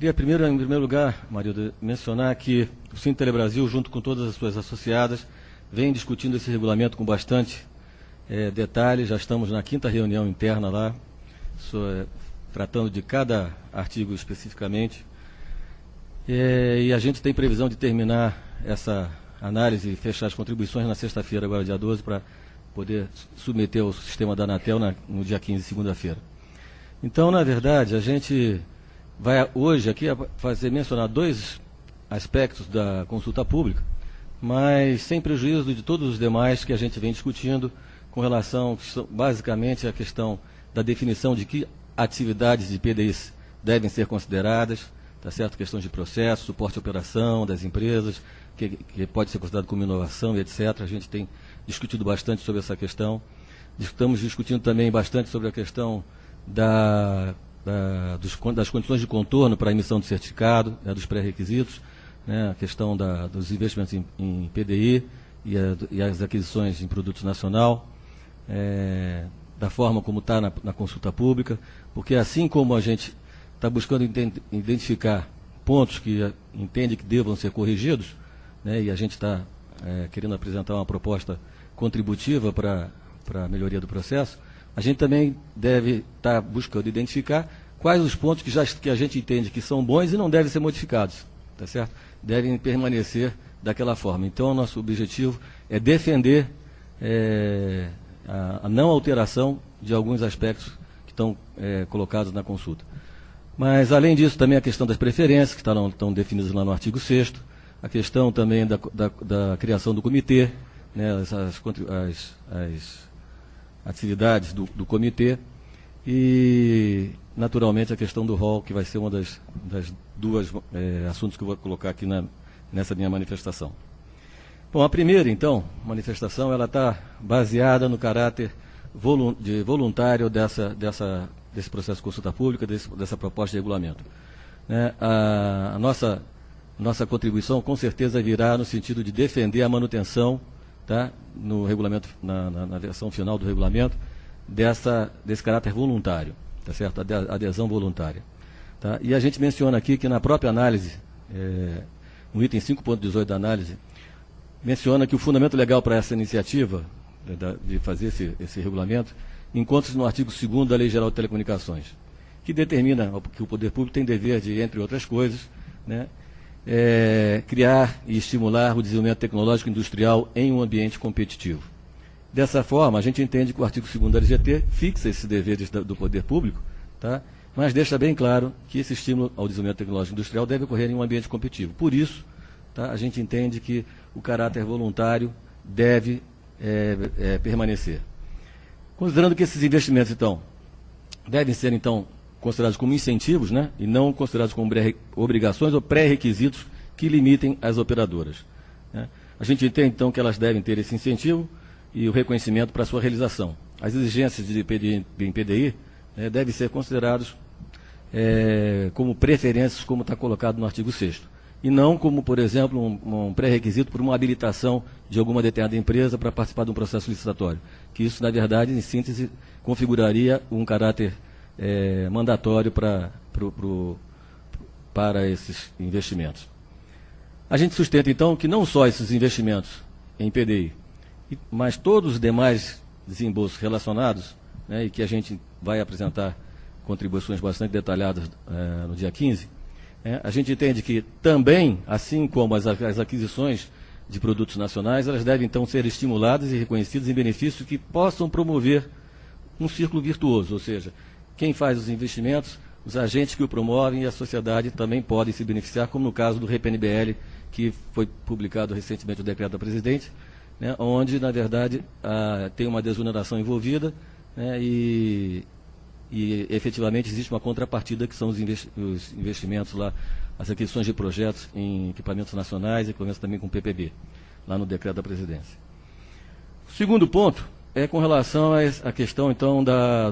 Queria em primeiro lugar, Marilda, mencionar que o Cine Telebrasil, junto com todas as suas associadas, vem discutindo esse regulamento com bastante detalhe. Já estamos na 5ª reunião interna lá, tratando de cada artigo especificamente. E a gente tem previsão de terminar essa análise e fechar as contribuições na sexta-feira, agora dia 12, para poder submeter ao sistema da Anatel no dia 15, segunda-feira. Então, na verdade, a gente vai hoje aqui mencionar 2 aspectos da consulta pública, mas sem prejuízo de todos os demais que a gente vem discutindo com relação, basicamente, à questão da definição de que atividades de PDIs devem ser consideradas, tá certo? Questão de processo, suporte à operação das empresas, que pode ser considerado como inovação, etc. A gente tem discutido bastante sobre essa questão. Estamos discutindo também bastante sobre a questão das condições de contorno para a emissão de certificado, dos pré-requisitos, a questão dos investimentos em PDI e as aquisições em produtos nacional, da forma como está na consulta pública, porque assim como a gente está buscando identificar pontos que entende que devam ser corrigidos, e a gente está querendo apresentar uma proposta contributiva para a melhoria do processo, a gente também deve estar buscando identificar quais os pontos que a gente entende que são bons e não devem ser modificados, tá certo? Devem permanecer daquela forma. Então, o nosso objetivo é defender a não alteração de alguns aspectos que estão colocados na consulta. Mas, além disso, também a questão das preferências, que estão definidas lá no artigo 6º, a questão também da criação do comitê, as atividades do comitê e, naturalmente, a questão do rol, que vai ser uma das 2 assuntos que eu vou colocar aqui nessa minha manifestação. Bom, a primeira, então, manifestação, ela está baseada no caráter voluntário desse processo de consulta pública, dessa proposta de regulamento. A nossa contribuição, com certeza, virá no sentido de defender a manutenção, no regulamento, na versão final do regulamento, desse caráter voluntário, tá certo? A adesão voluntária. Tá? E a gente menciona aqui que na própria análise, no item 5.18 da análise, menciona que o fundamento legal para essa iniciativa, de fazer esse regulamento, encontra-se no artigo 2º da Lei Geral de Telecomunicações, que determina que o poder público tem dever de, entre outras coisas, criar e estimular o desenvolvimento tecnológico e industrial em um ambiente competitivo. Dessa forma, a gente entende que o artigo 2º da LGT fixa esses deveres do poder público, mas deixa bem claro que esse estímulo ao desenvolvimento tecnológico e industrial deve ocorrer em um ambiente competitivo. Por isso, a gente entende que o caráter voluntário deve permanecer. Considerando que esses investimentos, então, devem ser, então, considerados como incentivos, e não considerados como obrigações ou pré-requisitos que limitem as operadoras. A gente entende, então, que elas devem ter esse incentivo e o reconhecimento para a sua realização. As exigências de PDI devem ser considerados como preferências, como está colocado no artigo 6º, e não como, por exemplo, um pré-requisito por uma habilitação de alguma determinada empresa para participar de um processo licitatório, que isso, na verdade, em síntese, configuraria um caráter mandatório para esses investimentos. A gente sustenta, então, que não só esses investimentos em PDI, mas todos os demais desembolsos relacionados, e que a gente vai apresentar contribuições bastante detalhadas no dia 15, a gente entende que também, assim como as aquisições de produtos nacionais, elas devem, então, ser estimuladas e reconhecidas em benefícios que possam promover um círculo virtuoso, ou seja, quem faz os investimentos, os agentes que o promovem e a sociedade também podem se beneficiar, como no caso do REPNBL, que foi publicado recentemente o decreto da presidente, onde, na verdade, tem uma desoneração envolvida, e efetivamente existe uma contrapartida, que são os investimentos lá, as aquisições de projetos em equipamentos nacionais e equipamentos também com PPB, lá no decreto da presidência. O segundo ponto é com relação à questão, então,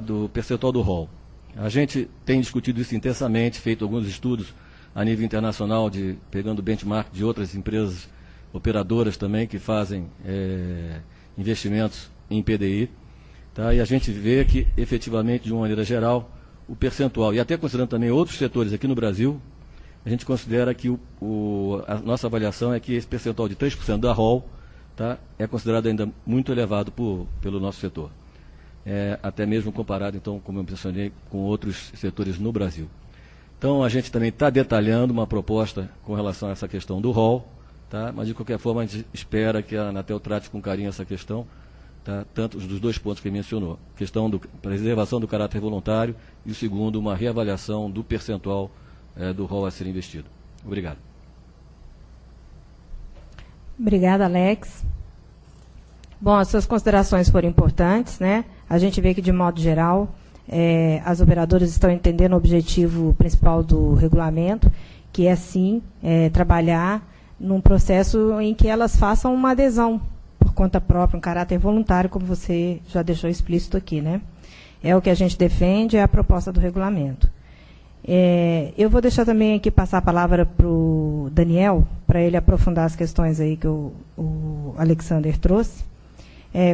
do percentual do rol. A gente tem discutido isso intensamente, feito alguns estudos a nível internacional, pegando benchmark de outras empresas operadoras também que fazem investimentos em PDI. E a gente vê que, efetivamente, de uma maneira geral, o percentual, e até considerando também outros setores aqui no Brasil, a gente considera que a nossa avaliação é que esse percentual de 3% da ROL, tá, é considerado ainda muito elevado pelo nosso setor. Até mesmo comparado, então, como eu mencionei, com outros setores no Brasil. Então, a gente também está detalhando uma proposta com relação a essa questão do ROL, tá, mas, de qualquer forma, a gente espera que a Anatel trate com carinho essa questão, tá, tanto dos dois pontos que ele mencionou, questão da preservação do caráter voluntário e o segundo, uma reavaliação do percentual do ROL a ser investido. Obrigado. Obrigada, Alex. Bom, as suas considerações foram importantes, né? A gente vê que, de modo geral, as operadoras estão entendendo o objetivo principal do regulamento, que é, sim, trabalhar num processo em que elas façam uma adesão por conta própria, um caráter voluntário, como você já deixou explícito aqui, né? É o que a gente defende, é a proposta do regulamento. Eu vou deixar também aqui passar a palavra para o Daniel, para ele aprofundar as questões aí que o Alexander trouxe.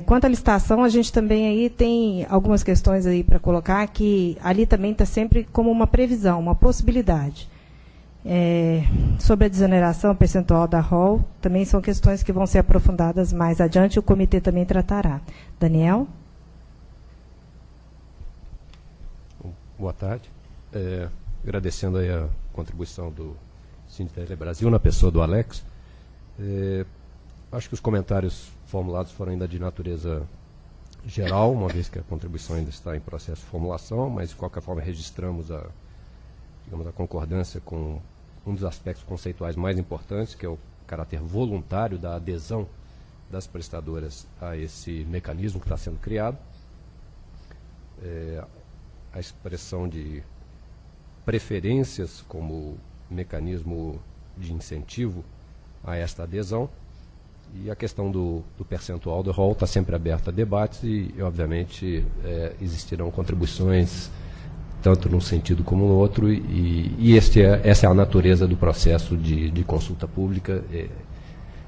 Quanto à licitação, a gente também aí tem algumas questões aí para colocar, que ali também está sempre como uma previsão, uma possibilidade. Sobre a desoneração percentual da ROL, também são questões que vão ser aprofundadas mais adiante, o comitê também tratará. Daniel? Boa tarde. Agradecendo aí a contribuição do Sindtele Brasil, na pessoa do Alex. Acho que os comentários formulados foram ainda de natureza geral, uma vez que a contribuição ainda está em processo de formulação, mas, de qualquer forma, registramos a concordância com um dos aspectos conceituais mais importantes, que é o caráter voluntário da adesão das prestadoras a esse mecanismo que está sendo criado. A expressão de preferências como mecanismo de incentivo a esta adesão, e a questão do percentual do ROL está sempre aberta a debates e obviamente, existirão contribuições tanto num sentido como no outro, e essa é a natureza do processo de consulta pública.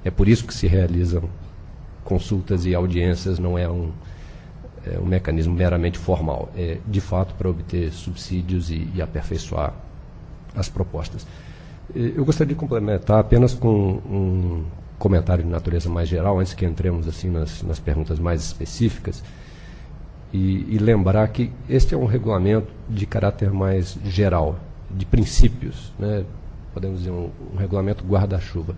É por isso que se realizam consultas e audiências, não é um mecanismo meramente formal. É, de fato, para obter subsídios e aperfeiçoar as propostas. Eu gostaria de complementar apenas com um comentário de natureza mais geral, antes que entremos assim nas perguntas mais específicas, e lembrar que este é um regulamento de caráter mais geral, de princípios, né? Podemos dizer um regulamento guarda-chuva.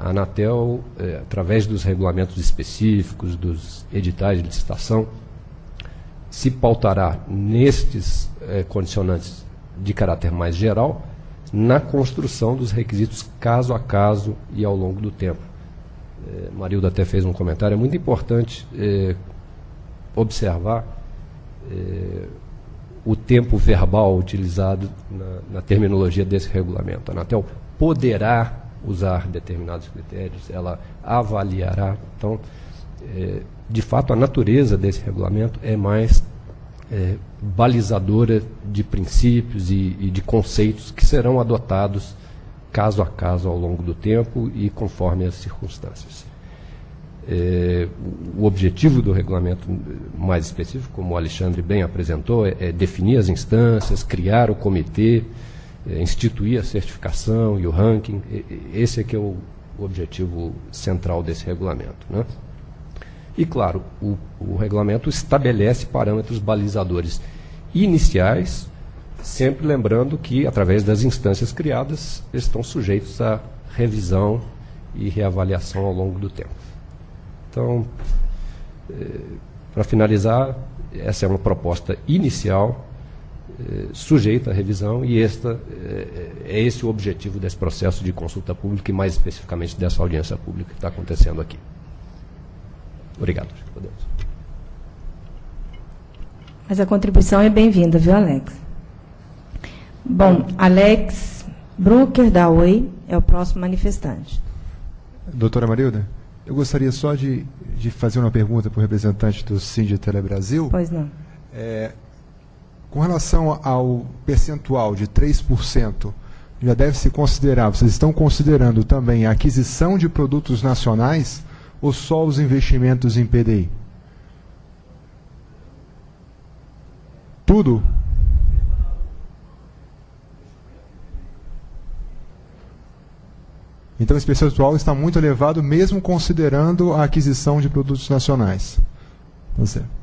A Anatel, através dos regulamentos específicos, dos editais de licitação, se pautará nestes condicionantes de caráter mais geral, na construção dos requisitos caso a caso e ao longo do tempo. Marilda até fez um comentário, é muito importante observar o tempo verbal utilizado na terminologia desse regulamento. A Anatel poderá usar determinados critérios, ela avaliará. Então, de fato, a natureza desse regulamento é mais balizadora de princípios e de conceitos que serão adotados caso a caso ao longo do tempo e conforme as circunstâncias. O objetivo do regulamento mais específico, como o Alexandre bem apresentou, é definir as instâncias, criar o comitê, instituir a certificação e o ranking. Esse é que é o objetivo central desse regulamento, né? E, claro, o regulamento estabelece parâmetros balizadores iniciais, sempre lembrando que, através das instâncias criadas, eles estão sujeitos a revisão e reavaliação ao longo do tempo. Então, para finalizar, essa é uma proposta inicial, sujeita à revisão, e é esse o objetivo desse processo de consulta pública e, mais especificamente, dessa audiência pública que está acontecendo aqui. Obrigado. Mas a contribuição é bem-vinda, viu, Alex? Bom, Alex Brucker, da Oi, é o próximo manifestante. Doutora Marilda, eu gostaria só de fazer uma pergunta para o representante do Sindtele Brasil. Pois não. Com relação ao percentual de 3%, já deve se considerar, vocês estão considerando também a aquisição de produtos nacionais ou só os investimentos em PDI? Tudo? Então esse percentual está muito elevado, mesmo considerando a aquisição de produtos nacionais. Tá certo.